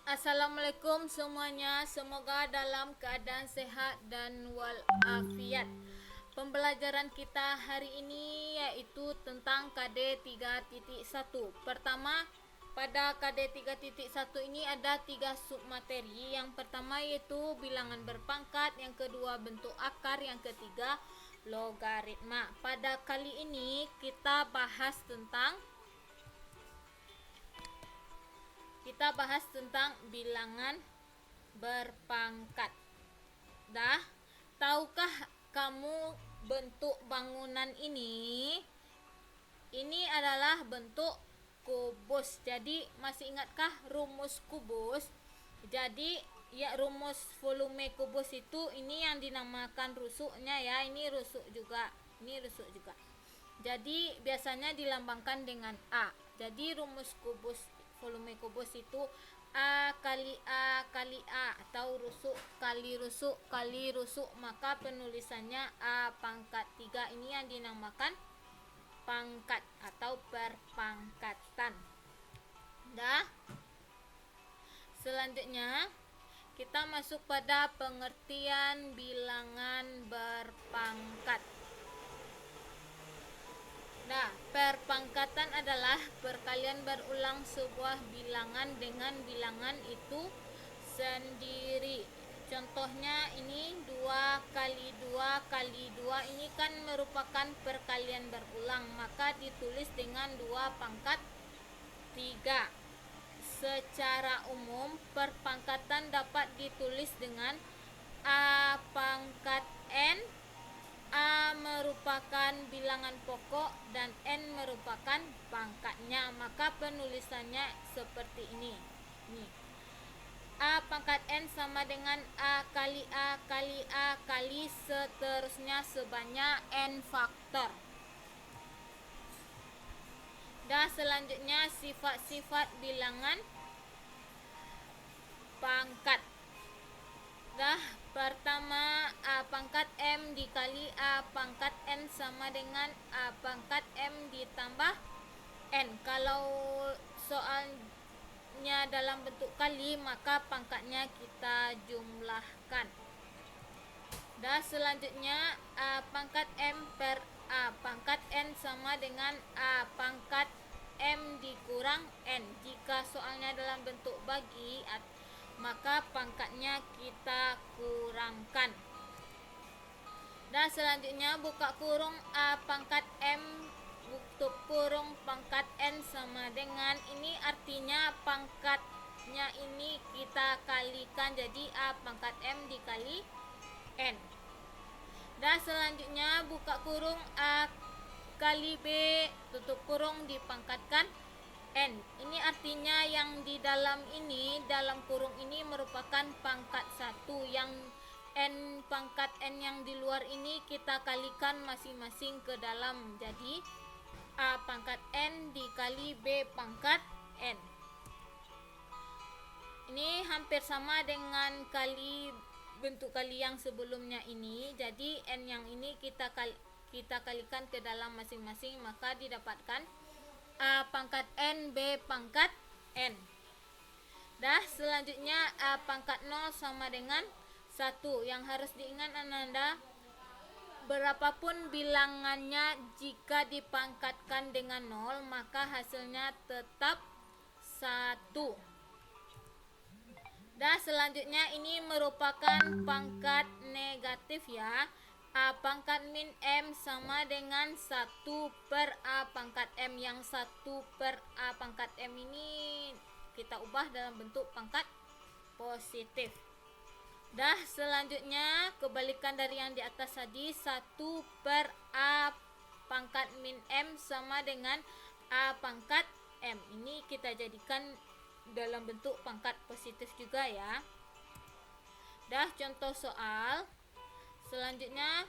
Assalamualaikum semuanya, semoga dalam keadaan sehat dan walafiat. Pembelajaran kita hari ini yaitu tentang KD 3.1. Pertama, pada KD 3.1 ini ada 3 submateri. Yang pertama yaitu bilangan berpangkat, yang kedua bentuk akar, yang ketiga logaritma. Pada kali ini kita bahas tentang bilangan berpangkat. Dah, tahukah kamu bentuk bangunan ini? Ini adalah bentuk kubus. Jadi, masih ingatkah rumus kubus? Jadi, ya rumus volume kubus itu ini yang dinamakan rusuknya ya. Ini rusuk juga. Jadi, biasanya dilambangkan dengan A. Jadi, rumus kubus volume kubus itu A kali A kali A atau rusuk kali rusuk kali rusuk, maka penulisannya A pangkat 3. Ini yang dinamakan pangkat atau perpangkatan. Dah. Selanjutnya kita masuk pada pengertian bilangan berpangkat. Nah, perpangkatan adalah perkalian berulang sebuah bilangan dengan bilangan itu sendiri. Contohnya ini 2 kali 2 kali 2 ini kan merupakan perkalian berulang, maka ditulis dengan 2 pangkat 3. Secara umum, perpangkatan dapat ditulis dengan A pangkat N. A merupakan bilangan pokok dan N merupakan pangkatnya, maka penulisannya seperti ini. A pangkat N sama dengan A kali A kali A kali seterusnya sebanyak N faktor. Dan selanjutnya sifat-sifat bilangan pangkat. Dah, pertama A pangkat M dikali A pangkat N sama dengan A pangkat M ditambah N. Kalau soalnya dalam bentuk kali, maka pangkatnya kita jumlahkan. Dan selanjutnya A pangkat M per A pangkat N sama dengan A pangkat M dikurang N. Jika soalnya dalam bentuk bagi, maka pangkatnya kita kurangkan. Dan selanjutnya buka kurung A pangkat M tutup kurung pangkat N sama dengan, ini artinya pangkatnya ini kita kalikan, jadi A pangkat M dikali N. Dan selanjutnya buka kurung A kali B tutup kurung dipangkatkan N. Ini artinya yang di dalam kurung ini merupakan pangkat 1. Yang N pangkat N yang di luar ini kita kalikan masing-masing ke dalam. Jadi A pangkat N dikali B pangkat N. Ini hampir sama dengan bentuk kali yang sebelumnya ini. Jadi N yang ini kita kalikan ke dalam masing-masing, maka didapatkan A pangkat N B pangkat N. Dah, selanjutnya A pangkat 0 sama dengan 1. Yang harus diingat Anda, berapapun bilangannya, jika dipangkatkan dengan 0, maka hasilnya tetap 1. Dan selanjutnya ini merupakan pangkat negatif ya. A pangkat min M sama dengan 1 per A pangkat M. Yang 1 per A pangkat M ini kita ubah dalam bentuk pangkat positif. Dah, selanjutnya kebalikan dari yang di atas tadi, 1 per A pangkat min M sama dengan A pangkat M. Ini kita jadikan dalam bentuk pangkat positif juga ya. Dah, contoh soal selanjutnya.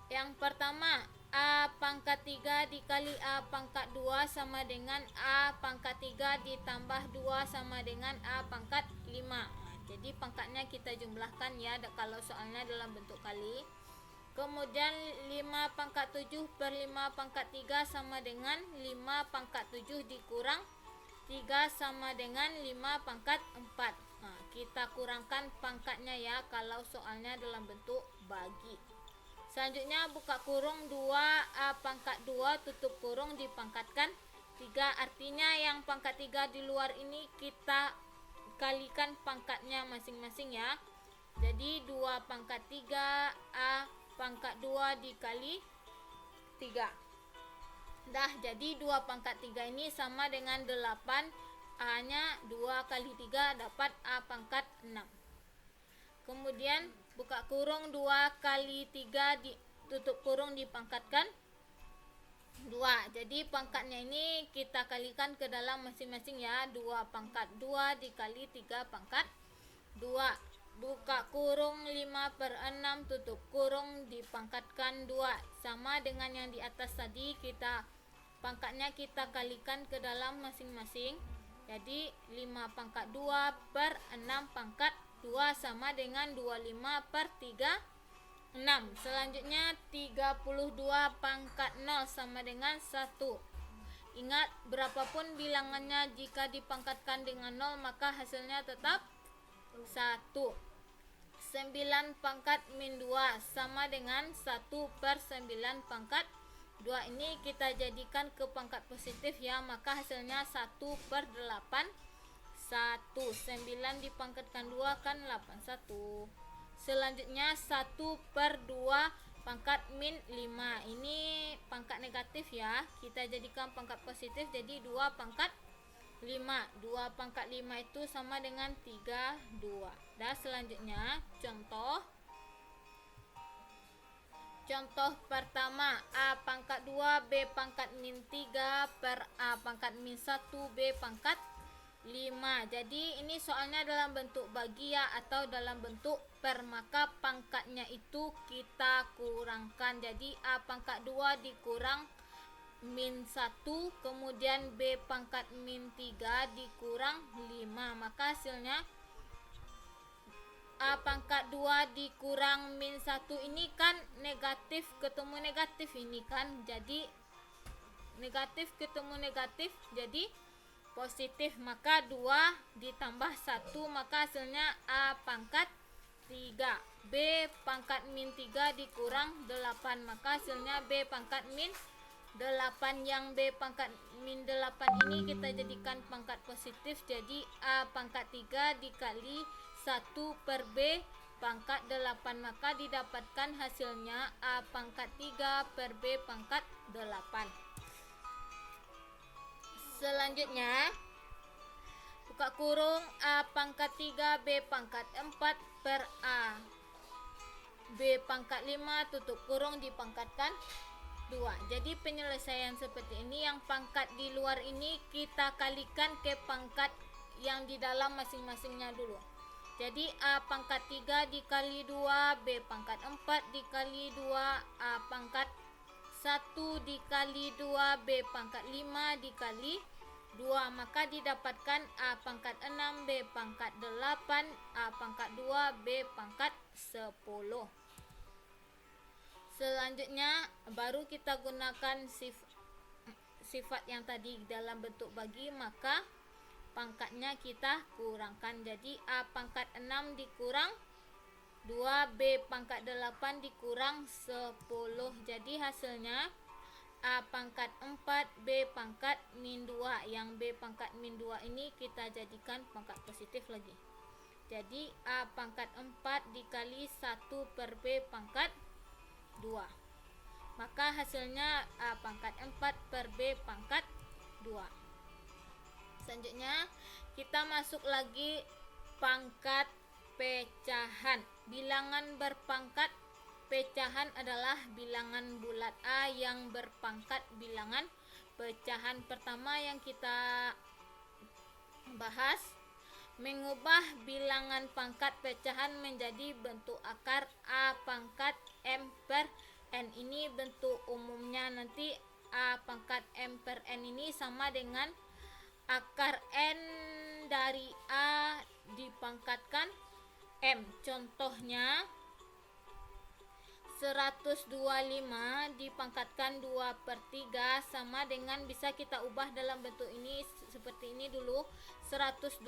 Yang pertama, A pangkat 3 dikali A pangkat 2 sama dengan A pangkat 3 ditambah 2 sama dengan A pangkat 5. Jadi pangkatnya kita jumlahkan ya kalau soalnya dalam bentuk kali. Kemudian 5 pangkat 7 per 5 pangkat 3 sama dengan 5 pangkat 7 dikurang 3 3 sama dengan 5 pangkat 4. Nah, kita kurangkan pangkatnya ya kalau soalnya dalam bentuk bagi. Selanjutnya buka kurung 2 pangkat 2 tutup kurung dipangkatkan 3. Artinya yang pangkat 3 di luar ini kita kalikan pangkatnya masing-masing ya. Jadi 2 pangkat 3 A pangkat 2 dikali 3. Dah, jadi 2 pangkat 3 ini sama dengan 8. A-nya 2 kali 3 dapat A pangkat 6. Kemudian buka kurung 2 kali 3 tutup kurung dipangkatkan 2. Jadi pangkatnya ini kita kalikan ke dalam masing-masing ya. 2 pangkat 2 dikali 3 pangkat 2. Buka kurung 5/6 tutup kurung dipangkatkan 2. Sama dengan yang di atas tadi, pangkatnya kita kalikan ke dalam masing-masing. Jadi 5 pangkat 2/6 pangkat 2 sama dengan 25/3 6. Selanjutnya 32 pangkat 0 sama dengan 1. Ingat, berapapun bilangannya jika dipangkatkan dengan 0 maka hasilnya tetap 1. 9 pangkat min 2 sama dengan 1/9 pangkat 2. Ini kita jadikan ke pangkat positif ya, maka hasilnya 1/8. 9 dipangkatkan 2 kan 81. Selanjutnya 1/2 pangkat min 5. Ini pangkat negatif ya, kita jadikan pangkat positif jadi 2 pangkat 5. 2 pangkat 5 itu sama dengan 32. Dan selanjutnya contoh pertama, A pangkat 2 B pangkat min 3 per A pangkat min 1 B pangkat 5. Jadi ini soalnya dalam bentuk bagi ya, atau dalam bentuk per, maka pangkatnya itu kita kurangkan. Jadi A pangkat 2 dikurang min 1, kemudian B pangkat min 3 dikurang 5, maka hasilnya A pangkat 2 dikurang min 1 ini kan negatif ketemu negatif ini kan, jadi negatif ketemu negatif jadi positif, maka 2 ditambah 1 maka hasilnya A pangkat 3. B pangkat min 3 dikurang 8, maka hasilnya B pangkat min 8. Yang B pangkat min 8 ini kita jadikan pangkat positif, jadi A pangkat 3 dikali 1/B pangkat 8, maka didapatkan hasilnya A pangkat 3/B pangkat 8. Selanjutnya buka kurung A pangkat 3 B pangkat 4 per A B pangkat 5 tutup kurung dipangkatkan 2. Jadi penyelesaian seperti ini, yang pangkat di luar ini kita kalikan ke pangkat yang di dalam masing-masingnya dulu. Jadi A pangkat 3 dikali 2 B pangkat 4 dikali 2 A pangkat 1 dikali 2 B pangkat 5 dikali 2, maka didapatkan A pangkat 6 B pangkat 8 A pangkat 2 B pangkat 10. Selanjutnya baru kita gunakan sifat yang tadi dalam bentuk bagi, maka pangkatnya kita kurangkan. Jadi A pangkat 6 dikurang 2 B pangkat 8 dikurang 10. Jadi hasilnya A pangkat 4 B pangkat min 2. Yang B pangkat min 2 ini kita jadikan pangkat positif lagi. Jadi A pangkat 4 dikali 1/B pangkat 2, maka hasilnya A pangkat 4/B pangkat 2. Selanjutnya kita masuk lagi pangkat pecahan. Bilangan berpangkat pecahan adalah bilangan bulat A yang berpangkat bilangan pecahan. Pertama yang kita bahas, mengubah bilangan pangkat pecahan menjadi bentuk akar A pangkat M per N. Ini bentuk umumnya, nanti A pangkat M per N ini sama dengan akar N dari A dipangkatkan M. Contohnya 125 dipangkatkan 2/3 sama dengan, bisa kita ubah dalam bentuk ini seperti ini ini dulu. 125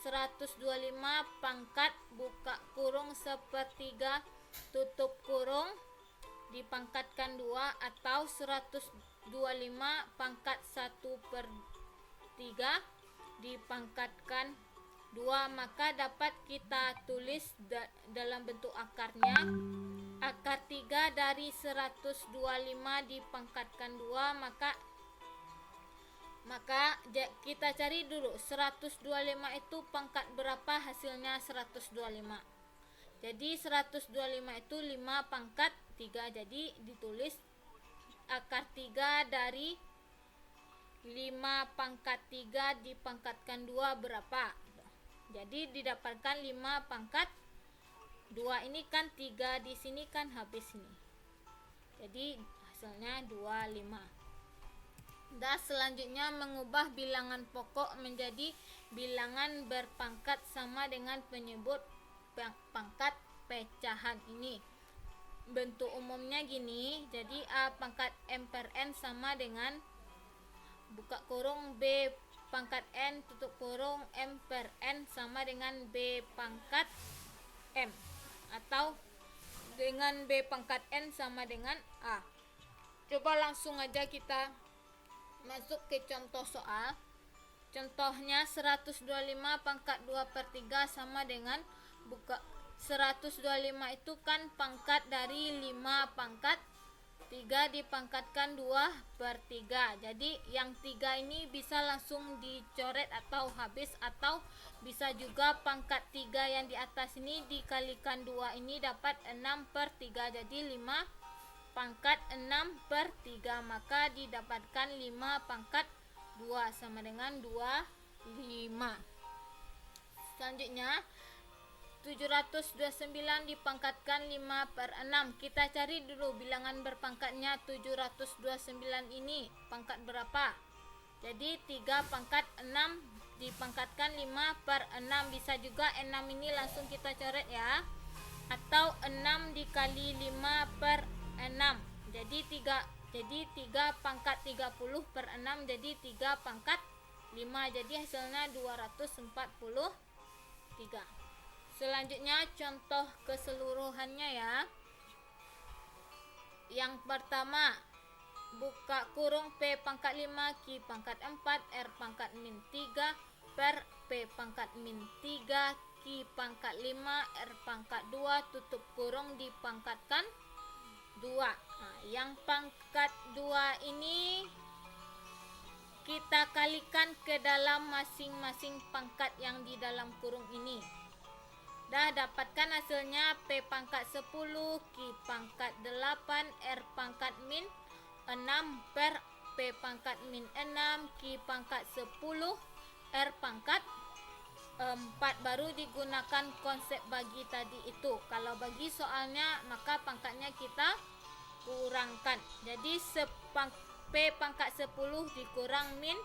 125 pangkat buka kurung 1/3 tutup kurung dipangkatkan 2, atau 125 pangkat 1/3 dipangkatkan 2, maka dapat kita tulis dalam bentuk akarnya. Akar 3 dari 125 dipangkatkan 2, maka kita cari dulu 125 itu pangkat berapa, hasilnya 125. Jadi 125 itu 5 pangkat 3, jadi ditulis akar 3 dari 5 pangkat 3 dipangkatkan 2 berapa. Jadi didapatkan 5 pangkat 2, ini kan 3 di sini kan habis ini. Jadi hasilnya 25. Dan selanjutnya mengubah bilangan pokok menjadi bilangan berpangkat sama dengan penyebut pangkat pecahan ini. Bentuk umumnya gini, jadi A pangkat M per N sama dengan buka kurung B pangkat N tutup kurung M per N sama dengan B pangkat M, atau dengan B pangkat N sama dengan A. Coba langsung aja kita masuk ke contoh soal. Contohnya 125 pangkat 2/3 sama dengan buka 125 itu kan pangkat dari 5 pangkat 3 dipangkatkan 2/3. Jadi yang 3 ini bisa langsung dicoret atau habis, atau bisa juga pangkat 3 yang di atas ini dikalikan 2 ini dapat 6/3. Jadi 5 pangkat 6/3, maka didapatkan 5 pangkat 2 sama dengan 25. Selanjutnya 729 dipangkatkan 5/6. Kita cari dulu bilangan berpangkatnya 729 ini pangkat berapa. Jadi 3 pangkat 6 dipangkatkan 5/6. Bisa juga 6 ini langsung kita coret ya, atau 6 dikali 5/6. Jadi 3 pangkat 30/6, jadi 3 pangkat 5, jadi hasilnya 243. Selanjutnya contoh keseluruhannya ya. Yang pertama, buka kurung P pangkat 5 Q pangkat 4 R pangkat min 3 per P pangkat min 3 Q pangkat 5 R pangkat 2 tutup kurung dipangkatkan 2. Nah, yang pangkat 2 ini kita kalikan ke dalam masing-masing pangkat yang di dalam kurung ini. Dah dapatkan hasilnya P pangkat 10 Q pangkat 8 R pangkat min 6 per P pangkat min 6 Q pangkat 10 R pangkat 4. Baru digunakan konsep bagi tadi itu. Kalau bagi soalnya maka pangkatnya kita kurangkan. Jadi P pangkat 10 dikurang min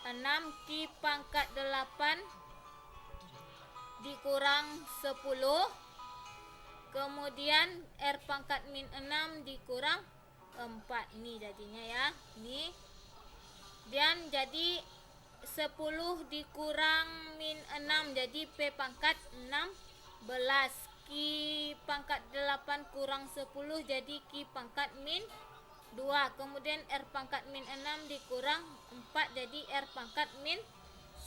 6 Q pangkat 8 dikurang 10, kemudian R pangkat min 6 dikurang 4. Ini jadinya ya, ini. Dan jadi 10 dikurang min 6, jadi P pangkat 16. Q pangkat 8 kurang 10, jadi Q pangkat min 2. Kemudian R pangkat min 6 dikurang 4, jadi R pangkat min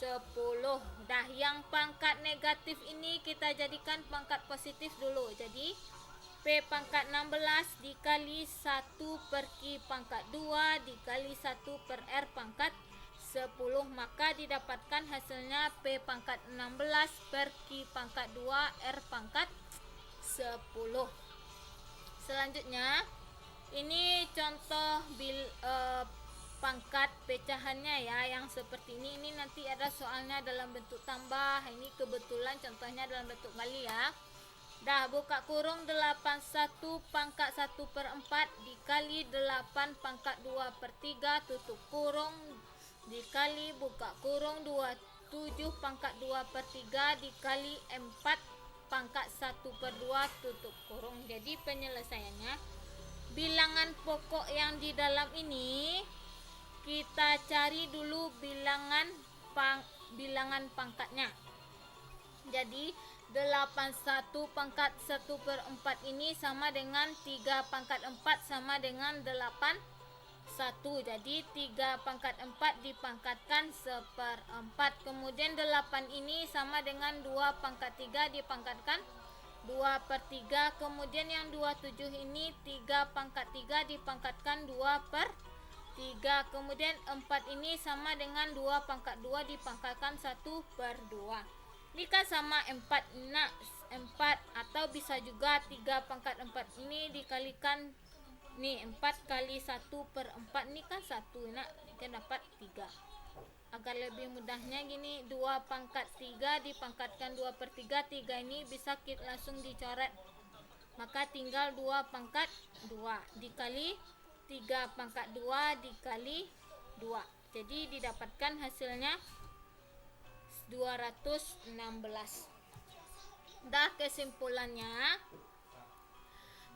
10. Dah, yang pangkat negatif ini kita jadikan pangkat positif dulu. Jadi P pangkat 16 dikali 1 per Q pangkat 2 dikali 1 per R pangkat 10, maka didapatkan hasilnya P pangkat 16 per Q pangkat 2 R pangkat 10. Selanjutnya ini contoh pangkat pecahannya ya, yang seperti ini nanti ada soalnya dalam bentuk tambah. Ini kebetulan contohnya dalam bentuk kali ya. Dah, buka kurung 81 pangkat 1/4 dikali 8 pangkat 2/3 tutup kurung dikali buka kurung 27 pangkat 2/3 dikali 4 pangkat 1/2 tutup kurung. Jadi penyelesaiannya, bilangan pokok yang di dalam ini kita cari dulu bilangan pangkatnya. Jadi 81 pangkat 1/4 ini sama dengan 3 pangkat 4 sama dengan 81. Jadi 3 pangkat 4 dipangkatkan 1/4. Kemudian 8 ini sama dengan 2 pangkat 3 dipangkatkan 2/3. Kemudian yang 27 ini 3 pangkat 3 dipangkatkan 2/3. Kemudian 4 ini sama dengan 2 pangkat 2 dipangkatkan 1/2. Ini kan sama 4 atau bisa juga 3 pangkat 4 ini dikalikan nih 4 kali 1/4 ini kan 1 nak kan dapat 3. Agar lebih mudahnya gini, 2 pangkat 3 dipangkatkan 2/3, 3 ini bisa kita langsung dicoret. Maka tinggal 2 pangkat 2 dikali 3 pangkat 2 dikali 2. Jadi didapatkan hasilnya 216. Dah kesimpulannya,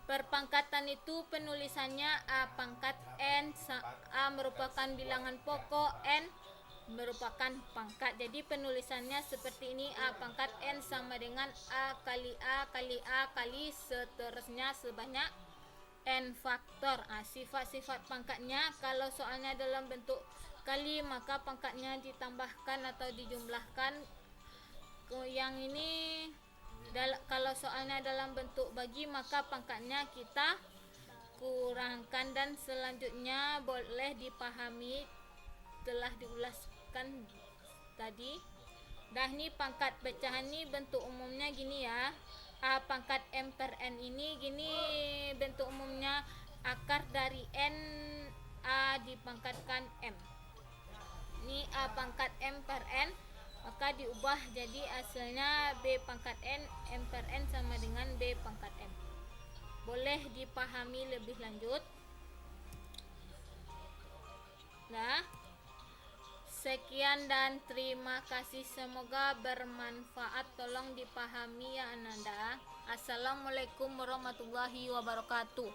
perpangkatan itu penulisannya A pangkat N, A merupakan bilangan pokok, N merupakan pangkat. Jadi penulisannya seperti ini, A pangkat N sama dengan A kali A kali A kali seterusnya sebanyak N faktor. Sifat-sifat pangkatnya, kalau soalnya dalam bentuk kali maka pangkatnya ditambahkan atau dijumlahkan. Yang ini kalau soalnya dalam bentuk bagi maka pangkatnya kita kurangkan. Dan selanjutnya boleh dipahami telah diulaskan tadi. Dah nih pangkat pecahan nih bentuk umumnya gini ya. A pangkat M per N ini gini bentuk umumnya, akar dari N A dipangkatkan M. Ini A pangkat M per N, maka diubah jadi hasilnya B pangkat N, M per N sama dengan B pangkat M. Boleh dipahami lebih lanjut. Nah, sekian dan terima kasih, semoga bermanfaat. Tolong dipahami ya Ananda. Assalamualaikum warahmatullahi wabarakatuh.